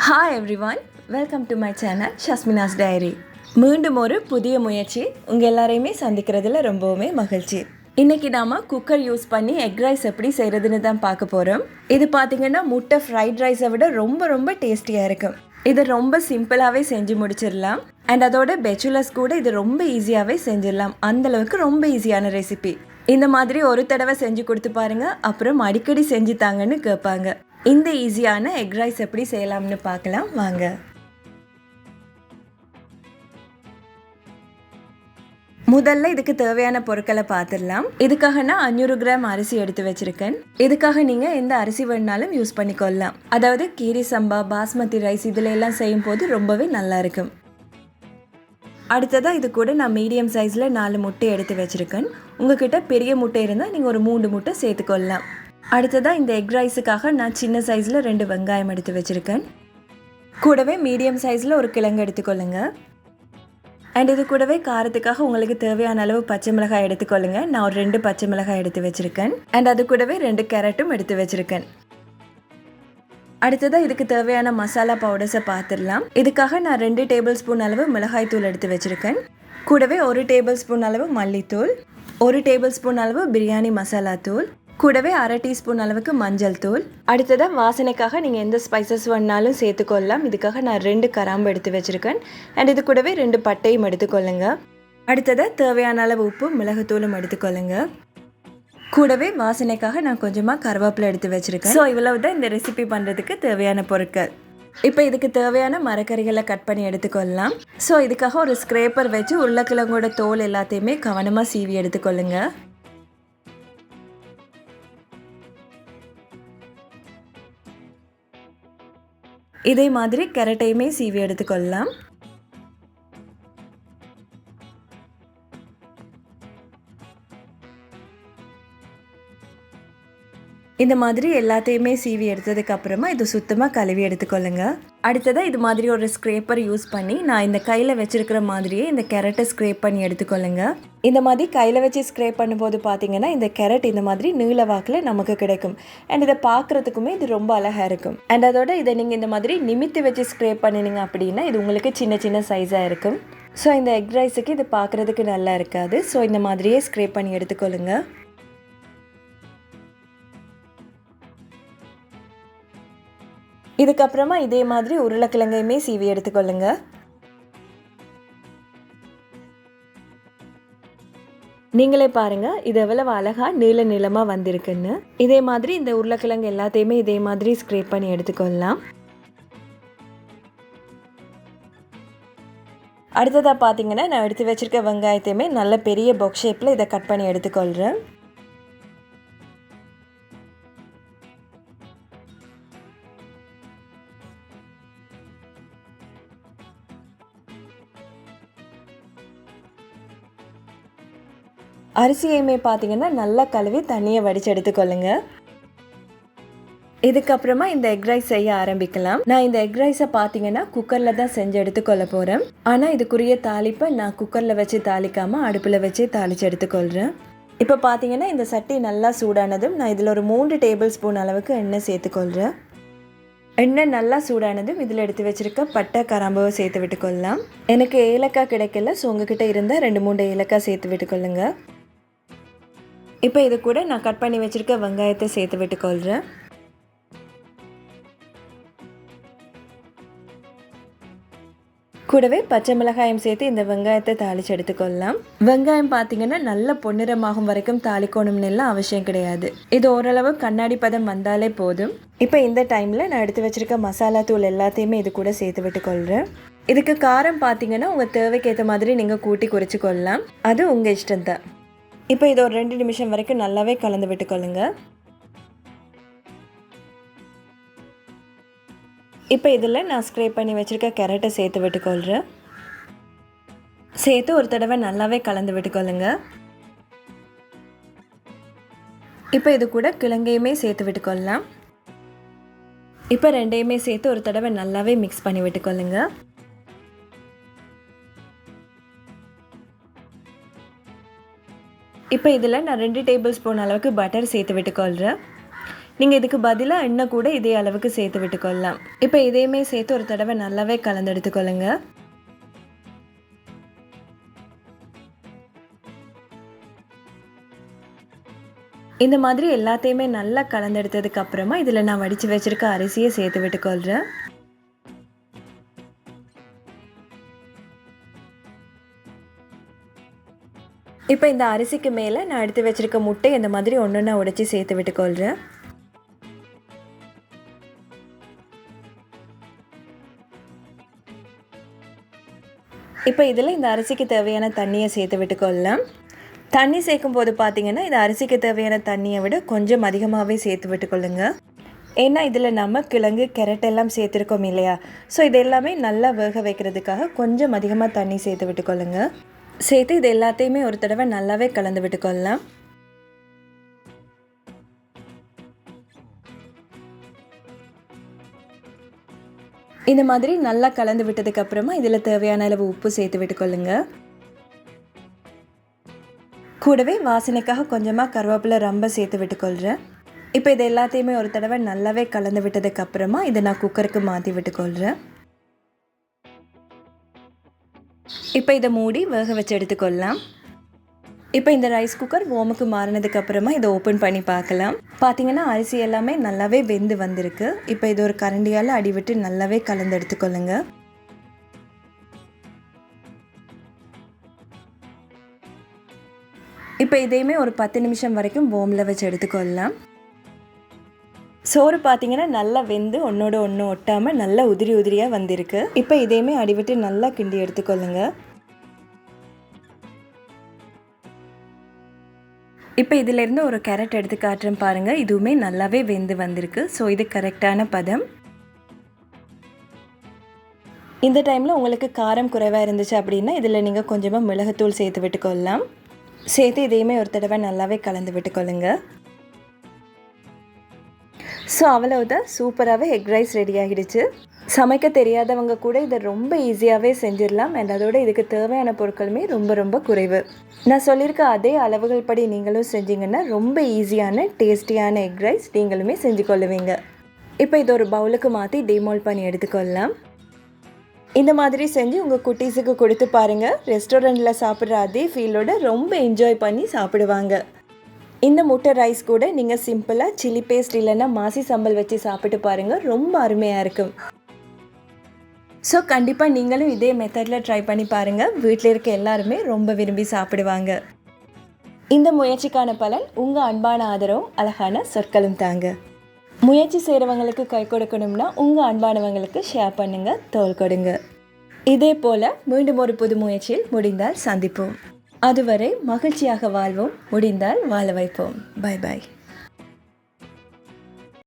Hi everyone, welcome to my channel ஷஸ்மினாஸ் diary. மீண்டும் ஒரு புதிய முயற்சி உங்கள் எல்லாரையுமே சந்திக்கிறதுல ரொம்பவுமே மகிழ்ச்சி. இன்றைக்கி நாம் குக்கர் யூஸ் பண்ணி எக் ரைஸ் எப்படி செய்கிறதுன்னு தான் பார்க்க போகிறோம். இது பார்த்திங்கன்னா முட்டை ஃப்ரைட் ரைஸை விட ரொம்ப ரொம்ப டேஸ்டியாக இருக்கும். இது ரொம்ப சிம்பிளாகவே செஞ்சு முடிச்சிடலாம். அண்ட் அதோட பேச்சுலர்ஸ் கூட இது ரொம்ப ஈஸியாகவே செஞ்சிடலாம். அந்தளவுக்கு ரொம்ப ஈஸியான ரெசிபி. இந்த மாதிரி ஒரு தடவை செஞ்சு கொடுத்து பாருங்கள், அப்புறம் அடிக்கடி செஞ்சு தாங்கன்னு கேட்பாங்க. இந்த ஈஸியான எக் ரைஸ் எப்படி செய்யலாம்னு பார்க்கலாம் வாங்க. முதல்ல இதுக்கு தேவையான பொருட்களை பார்த்துடலாம். இதுக்காக நான் 500 கிராம் அரிசி எடுத்து வச்சிருக்கேன். இதுக்காக நீங்க எந்த அரிசி வேணாலும் யூஸ் பண்ணிக்கொள்ளலாம். அதாவது கீரி சம்பா, பாஸ்மதி ரைஸ் இதுல எல்லாம் செய்யும் போது ரொம்பவே நல்லா இருக்கும். அடுத்ததா இது கூட நான் மீடியம் சைஸ்ல 4 முட்டை எடுத்து வச்சிருக்கேன். உங்ககிட்ட பெரிய முட்டை இருந்தால் நீங்க ஒரு 3 முட்டை சேர்த்துக்கொள்ளலாம். அடுத்ததாக இந்த எக் ரைஸுக்காக நான் சின்ன சைஸில் 2 வெங்காயம் எடுத்து வச்சுருக்கேன். கூடவே மீடியம் சைஸில் ஒரு கிழங்கு எடுத்துக்கொள்ளுங்க. அண்ட் இது கூடவே காரத்துக்காக உங்களுக்கு தேவையான அளவு பச்சை மிளகாய் எடுத்துக்கொள்ளுங்க. நான் ஒரு 2 பச்சை மிளகாய் எடுத்து வச்சுருக்கேன். அண்ட் அது கூடவே 2 கேரட்டும் எடுத்து வச்சுருக்கேன். அடுத்ததாக இதுக்கு தேவையான மசாலா பவுடர்ஸை பார்த்துடலாம். இதுக்காக நான் 2 டேபிள் ஸ்பூன் அளவு மிளகாய் தூள் எடுத்து வச்சுருக்கேன். கூடவே 1 டேபிள் ஸ்பூன் அளவு மல்லித்தூள், 1 டேபிள் ஸ்பூன் அளவு பிரியாணி மசாலா தூள், கூடவே 1/2 டீஸ்பூன் அளவுக்கு மஞ்சள் தூள். அடுத்ததாக வாசனைக்காக நீங்கள் எந்த ஸ்பைசஸ் வேணாலும் சேர்த்துக்கொள்ளலாம். இதுக்காக நான் 2 கிராம்பு எடுத்து வச்சுருக்கேன். அண்ட் இது கூடவே 2 பட்டையும் எடுத்துக்கொள்ளுங்க. அடுத்ததாக தேவையான அளவு உப்பு, மிளகுத்தூளும் எடுத்துக்கொள்ளுங்க. கூடவே வாசனைக்காக நான் கொஞ்சமாக கருவேப்பிலை எடுத்து வச்சுருக்கேன். ஸோ இவ்வளவு தான் இந்த ரெசிபி பண்ணுறதுக்கு தேவையான பொருட்கள். இப்போ இதுக்கு தேவையான மரக்கறிகளை கட் பண்ணி எடுத்துக்கொள்ளலாம். ஸோ இதுக்காக ஒரு ஸ்க்ரேப்பர் வச்சு உருளைக்கிழங்கோட தோல் எல்லாத்தையுமே கவனமாக சீவி எடுத்துக்கொள்ளுங்க. இதே மாதிரி கேரட்டையுமே சீவி எடுத்துக்கொள்ளலாம். இந்த மாதிரி எல்லாத்தையுமே சீவி எடுத்ததுக்கு அப்புறமா இது சுத்தமாக கழுவி எடுத்துக்கொள்ளுங்க. அடுத்ததாக இது மாதிரி ஒரு ஸ்க்ரேப்பர் யூஸ் பண்ணி நான் இந்த கையில் வச்சிருக்கிற மாதிரியே இந்த கேரட்டை ஸ்க்ரேப் பண்ணி எடுத்துக்கொள்ளுங்க. இந்த மாதிரி கையில் வச்சு ஸ்க்ரேப் பண்ணும்போது பார்த்தீங்கன்னா இந்த கேரட் இந்த மாதிரி நீல வாக்கில் நமக்கு கிடைக்கும். அண்ட் இதை பார்க்குறதுக்குமே இது ரொம்ப அழகாக இருக்கும். அண்ட் அதோட இதை நீங்கள் இந்த மாதிரி நிமித்தி வச்சு ஸ்க்ரேப் பண்ணினீங்க அப்படின்னா இது உங்களுக்கு சின்ன சின்ன சைஸாக இருக்கும். ஸோ இந்த எக் ரைஸுக்கு இது பார்க்குறதுக்கு நல்லா இருக்காது. ஸோ இந்த மாதிரியே ஸ்க்ரேப் பண்ணி எடுத்துக்கொள்ளுங்க. இதுக்கப்புறமா இதே மாதிரி உருளைக்கிழங்கையுமே சீவி எடுத்துக்கொள்ளுங்க. நீங்களே பாருங்க இது எவ்வளவு அழகா நீள நீளமாக வந்திருக்குன்னு. இதே மாதிரி இந்த உருளைக்கிழங்கு எல்லாத்தையுமே இதே மாதிரி ஸ்க்ரேப் பண்ணி எடுத்துக்கொள்ளலாம். அடுத்ததாக பார்த்தீங்கன்னா நான் எடுத்து வச்சிருக்க வெங்காயத்தையுமே நல்ல பெரிய பாக்ஸ் ஷேப்பில் இதை கட் பண்ணி எடுத்துக்கொள்கிறேன். அரிசியுமே பார்த்தீங்கன்னா நல்லா கழுவி தண்ணியை வடித்து எடுத்துக்கொள்ளுங்க. இதுக்கப்புறமா இந்த எக் ரைஸ் செய்ய ஆரம்பிக்கலாம். நான் இந்த எக் ரைஸை பார்த்தீங்கன்னா குக்கரில் தான் செஞ்சு எடுத்துக்கொள்ள போகிறேன். ஆனால் இதுக்குரிய தாளிப்பை நான் குக்கரில் வச்சு தாளிக்காமல் அடுப்பில் வச்சு தாளித்து எடுத்துக்கொள்கிறேன். இப்போ பார்த்தீங்கன்னா இந்த சட்டி நல்லா சூடானதும் நான் இதில் ஒரு 3 டேபிள் ஸ்பூன் அளவுக்கு எண்ணெய் சேர்த்துக்கொள்கிறேன். எண்ணெய் நல்லா சூடானதும் இதில் எடுத்து வச்சுருக்க பட்டை கிராம்புவை சேர்த்து விட்டுக்கொள்ளலாம். எனக்கு ஏலக்காய் கிடைக்கல, ஸோ உங்ககிட்ட இருந்தால் 2-3 ஏலக்காய் சேர்த்து விட்டுக்கொள்ளுங்க. இப்போ இது கூட நான் கட் பண்ணி வச்சுருக்க வெங்காயத்தை சேர்த்து விட்டுக்கொள்கிறேன். கூடவே பச்சை மிளகாயம் சேர்த்து இந்த வெங்காயத்தை தாளித்து எடுத்துக்கொள்ளலாம். வெங்காயம் பார்த்தீங்கன்னா நல்ல பொன்னிறமாகும் வரைக்கும் தாளிக்கணும்னு எல்லாம் அவசியம் கிடையாது. இது ஓரளவு கண்ணாடி பதம் வந்தாலே போதும். இப்போ இந்த டைமில் நான் எடுத்து வச்சுருக்க மசாலா தூள் எல்லாத்தையுமே இது கூட சேர்த்து விட்டுக்கொள்கிறேன். இதுக்கு காரம் பார்த்தீங்கன்னா உங்கள் தேவைக்கு ஏற்ற மாதிரி நீங்கள் கூட்டி குறைச்சி கொள்ளலாம். அது உங்கள் இஷ்டம்தான். இப்போ இது ஒரு 2 நிமிஷம் வரைக்கும் நல்லாவே கலந்து விட்டுக்கொள்ளுங்க. இப்போ இதில் நான் ஸ்க்ரேப் பண்ணி வச்சுருக்க கேரட்டை சேர்த்து விட்டுக்கொள்கிறேன். சேர்த்து ஒரு தடவை நல்லாவே கலந்து விட்டுக்கொள்ளுங்க. இப்போ இது கூட கிழங்கையுமே சேர்த்து விட்டுக்கொள்ளலாம். இப்போ 2யுமே சேர்த்து ஒரு தடவை நல்லாவே மிக்ஸ் பண்ணி விட்டுக்கொள்ளுங்க. இப்போ இதில் நான் 2 டேபிள் ஸ்பூன் அளவுக்கு பட்டர் சேர்த்து விட்டுக்கொள்கிறேன். நீங்கள் இதுக்கு பதிலாக எண்ணெய் கூட இதே அளவுக்கு சேர்த்து விட்டுக்கொள்ளலாம். இப்போ இதையுமே சேர்த்து ஒரு தடவை நல்லாவே கலந்து எடுத்துக்கொள்ளுங்க. இந்த மாதிரி எல்லாத்தையுமே நல்லா கலந்தெடுத்ததுக்கு அப்புறமா இதில் நான் வடித்து வச்சுருக்க அரிசியை சேர்த்து விட்டுக்கொள்கிறேன். இப்போ இந்த அரிசிக்கு மேலே நான் எடுத்து வச்சுருக்க முட்டை இந்த மாதிரி ஒன்றா உடைச்சி சேர்த்து விட்டுக்கொள்கிறேன். இப்போ இதில் இந்த அரிசிக்கு தேவையான தண்ணியை சேர்த்து விட்டுக்கொள்ளலாம். தண்ணி சேர்க்கும் போது பார்த்தீங்கன்னா இது அரிசிக்கு தேவையான தண்ணியை விட கொஞ்சம் அதிகமாகவே சேர்த்து விட்டுக்கொள்ளுங்க. ஏன்னா இதில் நம்ம கிழங்கு கேரட் எல்லாம் சேர்த்துருக்கோம் இல்லையா, ஸோ இது எல்லாமே நல்லா வேக வைக்கிறதுக்காக கொஞ்சம் அதிகமாக தண்ணி சேர்த்து விட்டுக்கொள்ளுங்க. சேர்த்து இது எல்லாத்தையுமே ஒரு தடவை நல்லாவே கலந்து விட்டுக்கொள்ளலாம். இந்த மாதிரி நல்லா கலந்து விட்டதுக்கு அப்புறமா இதில் தேவையான அளவு உப்பு சேர்த்து விட்டுக்கொள்ளுங்க. கூடவே வாசனைக்காக கொஞ்சமாக கருவேப்பிலை ரொம்ப சேர்த்து விட்டுக்கொள்கிறேன். இப்போ இது எல்லாத்தையுமே ஒரு தடவை நல்லாவே கலந்து விட்டதுக்கு அப்புறமா இதை நான் குக்கருக்கு மாற்றி விட்டுக்கொள்கிறேன். இப்போ இதை மூடி வேக வச்சு எடுத்துக்கொள்ளலாம். இப்போ இந்த ரைஸ் குக்கர் ஓமுக்கு மாறினதுக்கு அப்புறமா இதை ஓப்பன் பண்ணி பார்க்கலாம். பார்த்தீங்கன்னா அரிசி எல்லாமே நல்லாவே வெந்து வந்திருக்கு. இப்போ இது ஒரு கரண்டியால் அடிவிட்டு நல்லாவே கலந்து எடுத்துக்கொள்ளுங்க. இப்போ இதையுமே ஒரு 10 நிமிஷம் வரைக்கும் ஓமில் வச்சு எடுத்துக்கொள்ளலாம். சோறு பார்த்தீங்கன்னா நல்லா வெந்து ஒன்றோட ஒன்று ஒட்டாமல் நல்லா உதிரி உதிரியாக வந்திருக்கு. இப்போ இதையுமே அடிவிட்டு நல்லா கிண்டி எடுத்துக்கொள்ளுங்க. இப்போ இதிலேருந்து ஒரு கேரட் எடுத்து காட்டுறேன் பாருங்கள். இதுவுமே நல்லாவே வெந்து வந்திருக்கு. ஸோ இது கரெக்டான பதம். இந்த டைமில் உங்களுக்கு காரம் குறைவாக இருந்துச்சு அப்படின்னா இதில் நீங்கள் கொஞ்சமாக மிளகுத்தூள் சேர்த்து விட்டுக்கொள்ளலாம். சேர்த்து இதையுமே ஒரு தடவை நல்லாவே கலந்து விட்டுக்கொள்ளுங்க. ஸோ அவ்வளவுதான், சூப்பராகவே எக் ரைஸ் ரெடி ஆகிடுச்சு. சமைக்க தெரியாதவங்க கூட இதை ரொம்ப ஈஸியாகவே செஞ்சிடலாம். அண்ட் அதோட இதுக்கு தேவையான பொருட்களுமே ரொம்ப ரொம்ப குறைவு. நான் சொல்லியிருக்க அதே அளவுகள் படி நீங்களும் செஞ்சிங்கன்னா ரொம்ப ஈஸியான டேஸ்டியான எக் ரைஸ் நீங்களுமே செஞ்சு கொள்ளுவீங்க. இப்போ இது ஒரு பவுலுக்கு மாற்றி டீமோல்ட் பண்ணி எடுத்துக்கொள்ளலாம். இந்த மாதிரி செஞ்சு உங்கள் குட்டீஸுக்கு கொடுத்து பாருங்கள். ரெஸ்டாரண்ட்டில் சாப்பிட்ற அதே ஃபீலோட ரொம்ப என்ஜாய் பண்ணி சாப்பிடுவாங்க. இந்த முட்டை ரைஸ் கூட நீங்கள் சிம்பிளாக சில்லி பேஸ்ட் இல்லைன்னா மாசி சம்பல் வச்சு சாப்பிட்டு பாருங்கள், ரொம்ப அருமையாக இருக்கும். ஸோ கண்டிப்பாக நீங்களும் இதே மெத்தடில் ட்ரை பண்ணி பாருங்கள். வீட்டில் இருக்க எல்லாருமே ரொம்ப விரும்பி சாப்பிடுவாங்க. இந்த முயற்சிக்கான பலன் உங்கள் அன்பான ஆதரவும் அழகான சொற்களும் தாங்க. முயற்சி செய்கிறவங்களுக்கு கை கொடுக்கணும்னா உங்கள் அன்பானவங்களுக்கு ஷேர் பண்ணுங்கள், தோள் கொடுங்க. இதே போல் மீண்டும் ஒரு புது முயற்சியில் முடிந்தால் சந்திப்போம். அதுவரை மகிழ்ச்சியாக வாழ்வோம், முடிந்தால் வாழ வைப்போம். Bye bye.